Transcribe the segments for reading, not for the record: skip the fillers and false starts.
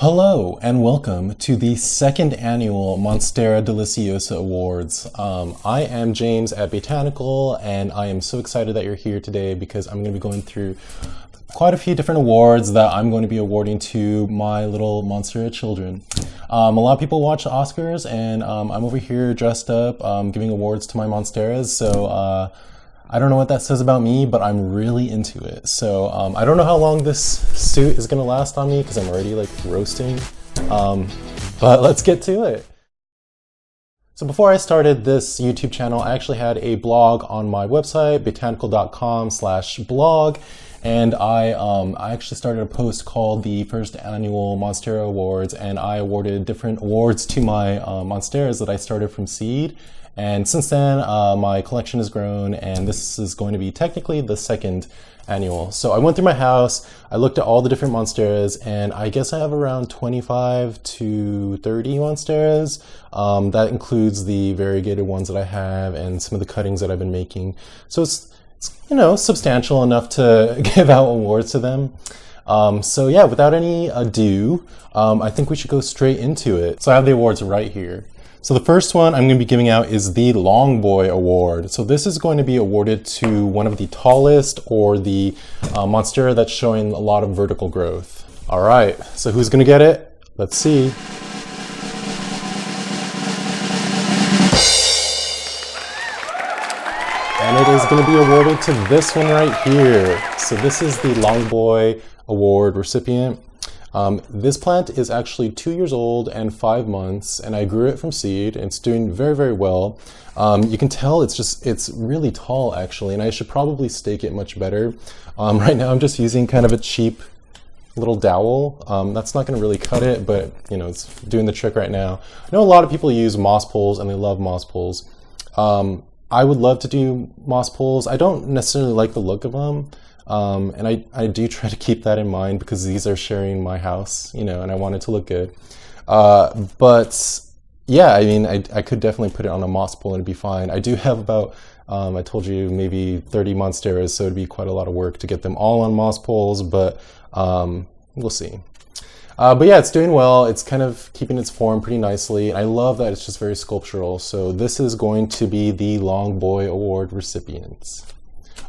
Hello and welcome to the second annual Monstera Deliciosa Awards. I am James at Botanical, and I am so excited that you're here today because I'm going to be going through quite a few different awards that I'm going to be awarding to my little Monstera children. A lot of people watch the Oscars, and I'm over here dressed up giving awards to my Monsteras, so I don't know what that says about me, but I'm really into it. So I don't know how long this suit is gonna last on me because I'm already like roasting, but let's get to it. So before I started this YouTube channel, I actually had a blog on my website, botanical.com/blog, and I actually started a post called the first annual Monstera Awards, and I awarded different awards to my Monsteras that I started from seed. And since then, my collection has grown, and this is going to be technically the second annual. So I went through my house, I looked at all the different Monsteras, and I guess I have around 25 to 30 Monsteras. That includes the variegated ones that I have and some of the cuttings that I've been making. So it's substantial enough to give out awards to them. So yeah, without any ado, I think we should go straight into it. So I have the awards right here. So the first one I'm going to be giving out is the Long Boy Award. So this is going to be awarded to one of the tallest or the Monstera that's showing a lot of vertical growth. All right, so who's going to get it? Let's see. And it is going to be awarded to this one right here. So this is the Long Boy Award recipient. This plant is actually 2 years old and 5 months, and I grew it from seed, and it's doing very, very well. You can tell it's really tall actually, and I should probably stake it much better. Right now I'm just using kind of a cheap little dowel. That's not going to really cut it, but it's doing the trick right now. I know a lot of people use moss poles, and they love moss poles. I would love to do moss poles. I don't necessarily like the look of them. And I do try to keep that in mind because these are sharing my house, and I want it to look good. But yeah, I mean, I could definitely put it on a moss pole and it'd be fine. I do have about, I told you, maybe 30 Monsteras, so it'd be quite a lot of work to get them all on moss poles, but we'll see. But yeah, it's doing well. It's kind of keeping its form pretty nicely. I love that it's just very sculptural. So this is going to be the Long Boy Award recipients.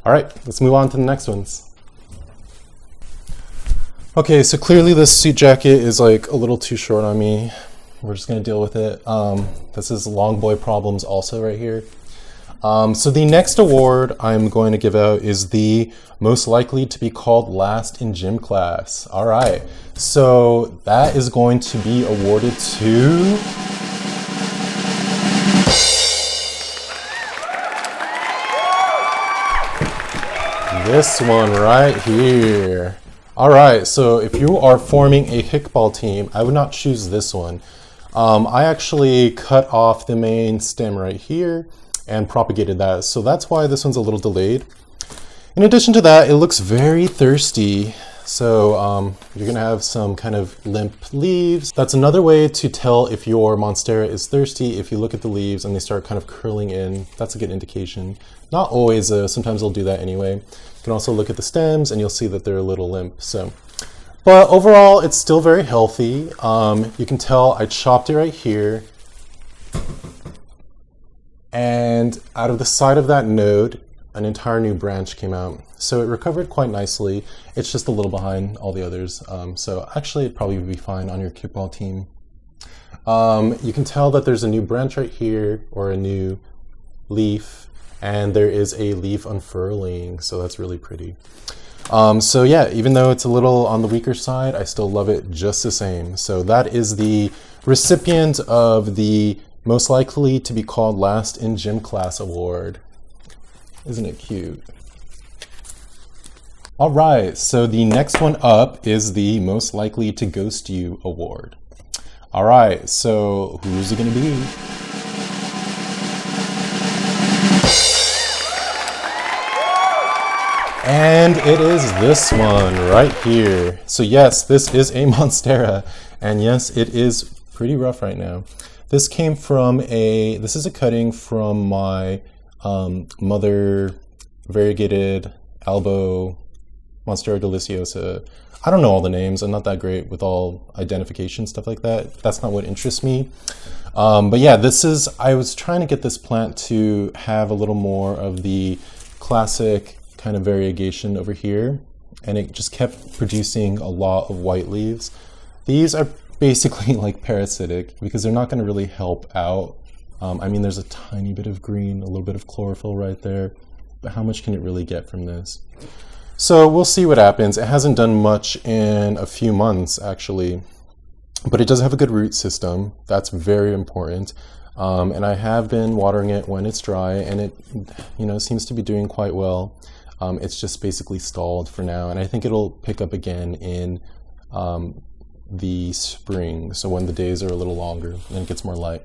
All right, let's move on to the next ones. Okay, so clearly this suit jacket is like a little too short on me. We're just gonna deal with it. This is Long Boy Problems also right here. So the next award I'm going to give out is the most likely to be called last in gym class. All right, so that is going to be awarded to this one right here. All right, so if you are forming a kickball team, I would not choose this one. I actually cut off the main stem right here and propagated that, so that's why this one's a little delayed. In addition to that, it looks very thirsty, so you're gonna have some kind of limp leaves. That's another way to tell if your Monstera is thirsty. If you look at the leaves and they start kind of curling in, that's a good indication. Not always, sometimes they'll do that anyway. You can also look at the stems and you'll see that they're a little limp. But overall, it's still very healthy. You can tell I chopped it right here. And out of the side of that node, an entire new branch came out. So it recovered quite nicely. It's just a little behind all the others. So actually it'd probably be fine on your kickball team. You can tell that there's a new branch right here, or a new leaf, and there is a leaf unfurling, so that's really pretty. So yeah, even though it's a little on the weaker side, I still love it just the same. So that is the recipient of the most likely to be called last in gym class award. Isn't it cute? All right, so the next one up is the most likely to ghost you award. All right, so who's it gonna be? And it is this one right here. So yes, this is a Monstera, and yes, it is pretty rough right now. This came from this is a cutting from my mother variegated elbow Monstera deliciosa. I don't know all the names. I'm not that great with all identification, stuff like that. That's not what interests me. But yeah, I was trying to get this plant to have a little more of the classic kind of variegation over here. And it just kept producing a lot of white leaves. These are basically like parasitic because they're not going to really help out. I mean, there's a tiny bit of green, a little bit of chlorophyll right there, but how much can it really get from this? So we'll see what happens. It hasn't done much in a few months, actually, but it does have a good root system. That's very important. And I have been watering it when it's dry, and it, seems to be doing quite well. It's just basically stalled for now, and I think it'll pick up again in the spring, so when the days are a little longer and it gets more light.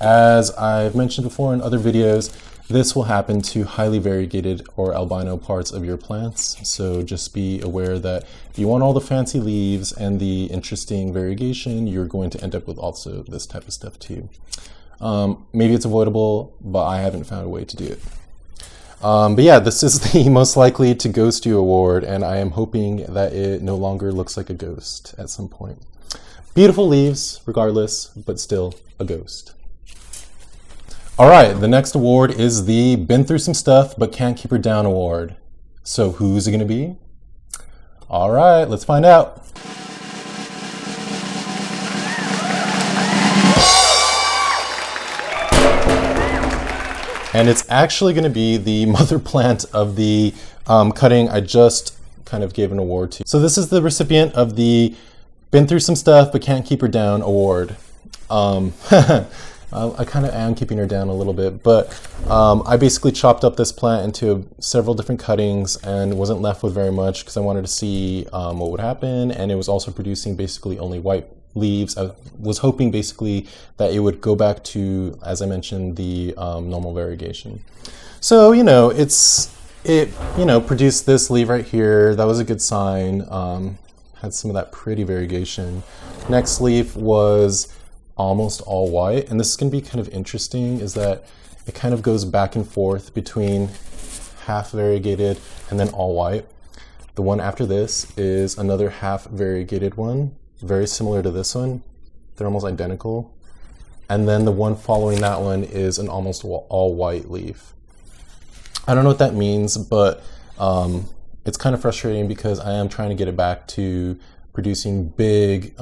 As I've mentioned before in other videos, this will happen to highly variegated or albino parts of your plants, so just be aware that if you want all the fancy leaves and the interesting variegation, you're going to end up with also this type of stuff too. Maybe it's avoidable, but I haven't found a way to do it. But yeah, this is the most likely to ghost you award, and I am hoping that it no longer looks like a ghost at some point. Beautiful leaves, regardless, but still a ghost. All right, the next award is the Been Through Some Stuff But Can't Keep Her Down award. So who's it going to be? All right, let's find out. And it's actually going to be the mother plant of the cutting I just kind of gave an award to. So this is the recipient of the Been Through Some Stuff But Can't Keep Her Down award. I kind of am keeping her down a little bit, but I basically chopped up this plant into several different cuttings and wasn't left with very much because I wanted to see what would happen, and it was also producing basically only white leaves. I was hoping basically that it would go back to, as I mentioned, the normal variegation. So, it produced this leaf right here. That was a good sign. Had some of that pretty variegation. Next leaf was almost all white, and this is going to be kind of interesting, is that it kind of goes back and forth between half variegated and then all white. The one after this is another half variegated one, very similar to this one. They're almost identical. And then the one following that one is an almost all white leaf. I don't know what that means, but it's kind of frustrating because I am trying to get it back to producing big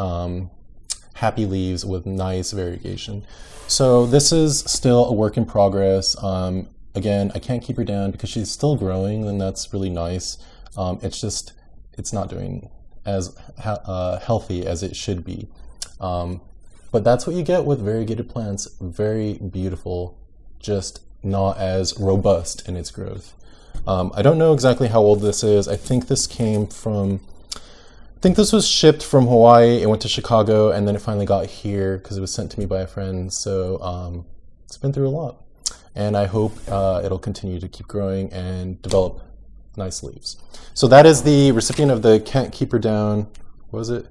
happy leaves with nice variegation. So this is still a work in progress. Again, I can't keep her down because she's still growing, and that's really nice. It's not doing as healthy as it should be. But that's what you get with variegated plants. Very beautiful, just not as robust in its growth. I don't know exactly how old this is. I think this was shipped from Hawaii. It went to Chicago, and then it finally got here because it was sent to me by a friend. So it's been through a lot, and I hope it'll continue to keep growing and develop nice leaves. So that is the recipient of the Can't Keep Her Down, what was it?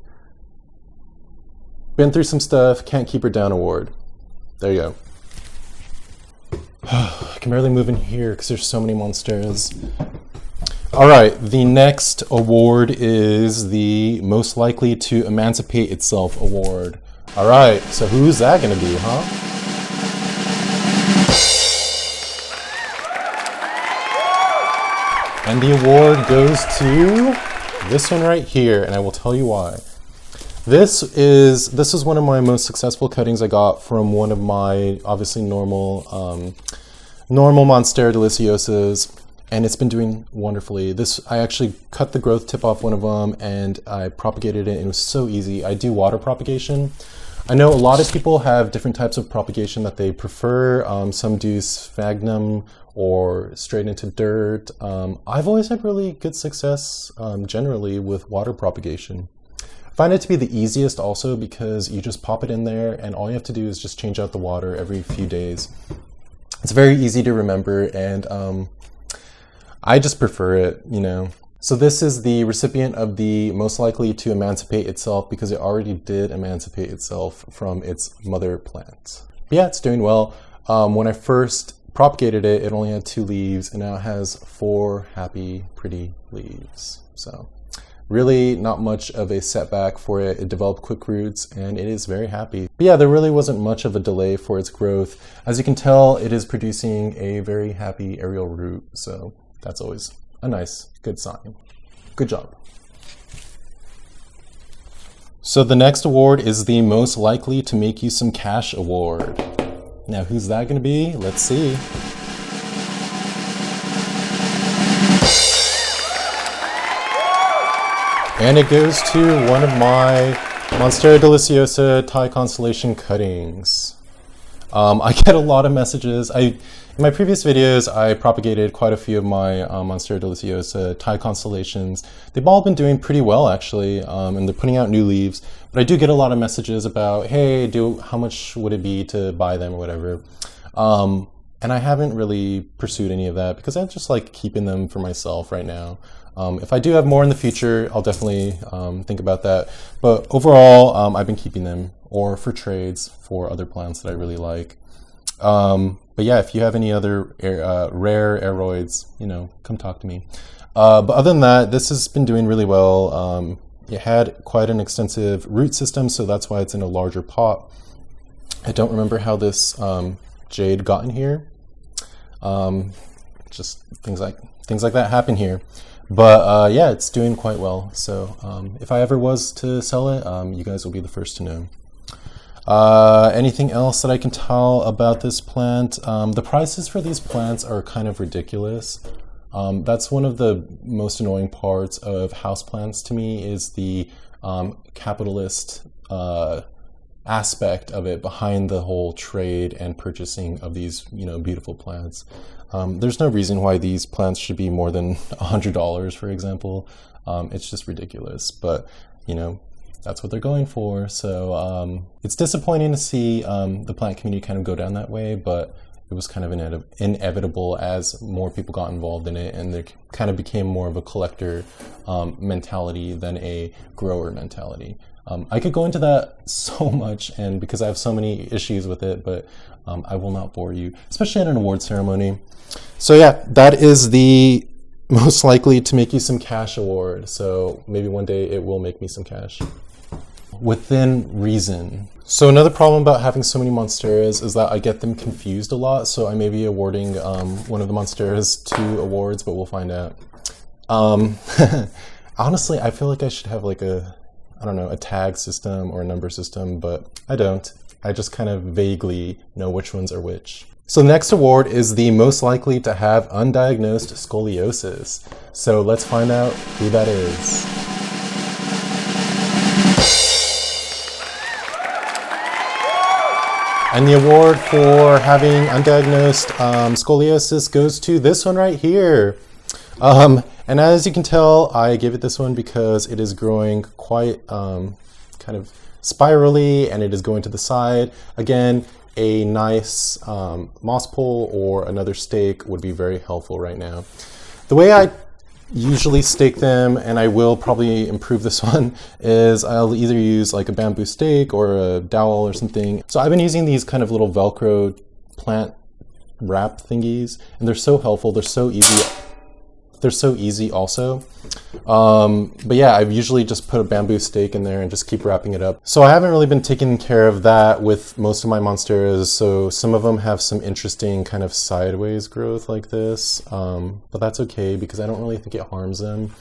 Been Through Some Stuff, Can't Keep Her Down award. There you go. I can barely move in here because there's so many Monsteras. All right, the next award is the Most Likely to Emancipate Itself award. All right, so who's that going to be, huh? And the award goes to this one right here, and I will tell you why. This is one of my most successful cuttings I got from one of my obviously normal Monstera deliciosas. And it's been doing wonderfully. I actually cut the growth tip off one of them and I propagated it, and it was so easy. I do water propagation. I know a lot of people have different types of propagation that they prefer. Some do sphagnum or straight into dirt. I've always had really good success generally with water propagation. I find it to be the easiest also because you just pop it in there and all you have to do is just change out the water every few days. It's very easy to remember, and I just prefer it, So this is the recipient of the Most Likely to Emancipate Itself because it already did emancipate itself from its mother plant. But yeah, it's doing well. When I first propagated it, it only had 2 leaves, and now it has 4 happy, pretty leaves. So really not much of a setback for it. It developed quick roots and it is very happy. But yeah, there really wasn't much of a delay for its growth. As you can tell, it is producing a very happy aerial root. So that's always a nice, good sign. Good job. So the next award is the most likely to make you some cash award. Now, who's that going to be? Let's see. And it goes to one of my Monstera deliciosa Thai constellation cuttings. I get a lot of messages. In my previous videos, I propagated quite a few of my Monstera deliciosa Thai constellations. They've all been doing pretty well, actually, and they're putting out new leaves. But I do get a lot of messages about, hey, how much would it be to buy them or whatever. And I haven't really pursued any of that because I just like keeping them for myself right now. If I do have more in the future, I'll definitely think about that. But overall, I've been keeping them, or for trades for other plants that I really like. But yeah, if you have any other rare aeroids, come talk to me. But other than that, this has been doing really well. It had quite an extensive root system, so that's why it's in a larger pot. I don't remember how this jade got in here. Just things like that happen here. But yeah, it's doing quite well. So if I ever was to sell it, you guys will be the first to know. Anything else that I can tell about this plant? The prices for these plants are kind of ridiculous. That's one of the most annoying parts of houseplants to me, is the capitalist aspect of it behind the whole trade and purchasing of these beautiful plants. There's no reason why these plants should be more than $100, for example. It's just ridiculous, but that's what they're going for. So it's disappointing to see the plant community kind of go down that way, but it was kind of inevitable as more people got involved in it, and there kind of became more of a collector mentality than a grower mentality. I could go into that so much, and because I have so many issues with it, but I will not bore you, especially at an award ceremony. So yeah, that is the most likely to make you some cash award. So maybe one day it will make me some cash. Within reason. So another problem about having so many Monsteras is that I get them confused a lot. So I may be awarding one of the Monsteras 2 awards, but we'll find out. Honestly, I feel like I should have like a tag system or a number system, but I don't. I just kind of vaguely know which ones are which. So the next award is the most likely to have undiagnosed scoliosis. So let's find out who that is. And the award for having undiagnosed scoliosis goes to this one right here. And as you can tell, I gave it this one because it is growing quite kind of spirally, and it is going to the side. Again, a nice moss pole or another stake would be very helpful right now. The way I usually stake them, and I will probably improve this one, is I'll either use like a bamboo stake or a dowel or something. So I've been using these kind of little Velcro plant wrap thingies, and they're so helpful. They're so easy. They're so easy also. But yeah, I've usually just put a bamboo stake in there and just keep wrapping it up. So I haven't really been taking care of that with most of my Monsteras. So some of them have some interesting kind of sideways growth like this. But that's okay because I don't really think it harms them.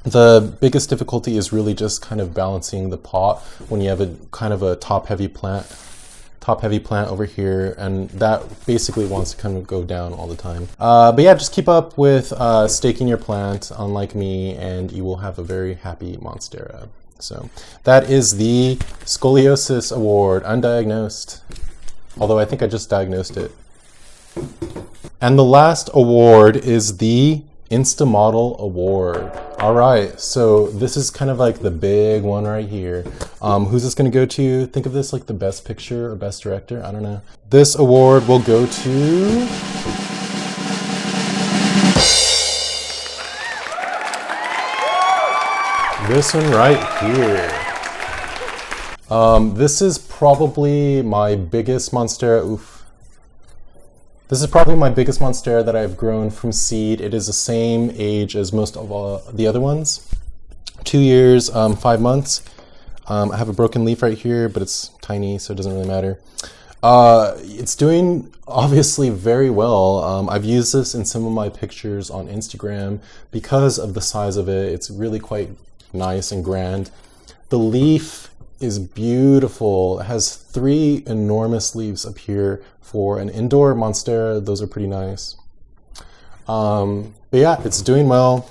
The biggest difficulty is really just kind of balancing the pot when you have a kind of a top heavy plant over here, and that basically wants to kind of go down all the time. But yeah, just keep up with staking your plant, unlike me, and you will have a very happy Monstera. So that is the Scoliosis Award, undiagnosed. Although I think I just diagnosed it. And the last award is the Insta-Model Award. All right, so this is kind of like the big one right here. Who's this going to go to? Think of this like the best picture or best director. I don't know. This award will go to this one right here. This is probably my biggest Monstera. Oof. This is probably my biggest Monstera that I've grown from seed. It is the same age as most of the other ones. 2 years, 5 months. I have a broken leaf right here, but it's tiny, so it doesn't really matter. It's doing obviously very well. I've used this in some of my pictures on Instagram because of the size of it. It's really quite nice and grand. The leaf is beautiful. It has 3 enormous leaves up here for an indoor Monstera. Those are pretty nice. But yeah, it's doing well.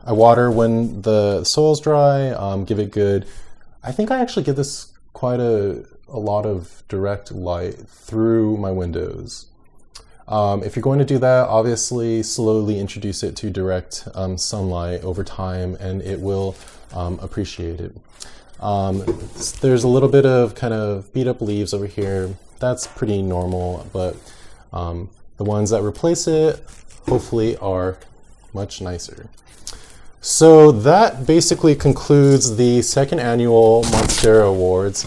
I water when the soil's dry, give it good. I think I actually get this quite a lot of direct light through my windows. If you're going to do that, obviously slowly introduce it to direct sunlight over time, and it will appreciate it. There's a little bit of kind of beat up leaves over here. That's pretty normal, but the ones that replace it hopefully are much nicer. So that basically concludes the second annual Monstera Awards.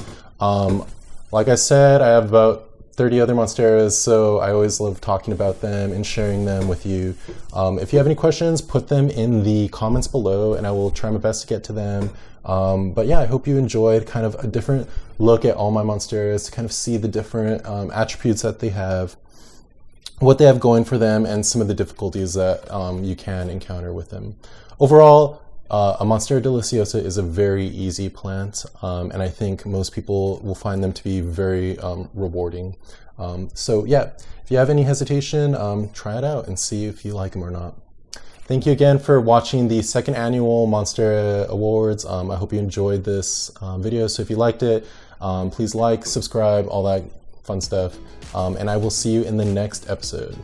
Like I said, I have about 30 other Monsteras, so I always love talking about them and sharing them with you. If you have any questions, put them in the comments below and I will try my best to get to them. But yeah, I hope you enjoyed kind of a different look at all my Monsteras to kind of see the different attributes that they have, what they have going for them, and some of the difficulties that you can encounter with them. Overall, a Monstera deliciosa is a very easy plant, and I think most people will find them to be very rewarding. So yeah, if you have any hesitation, try it out and see if you like them or not. Thank you again for watching the second annual Monstera Awards. I hope you enjoyed this video. So if you liked it, please like, subscribe, all that fun stuff. And I will see you in the next episode.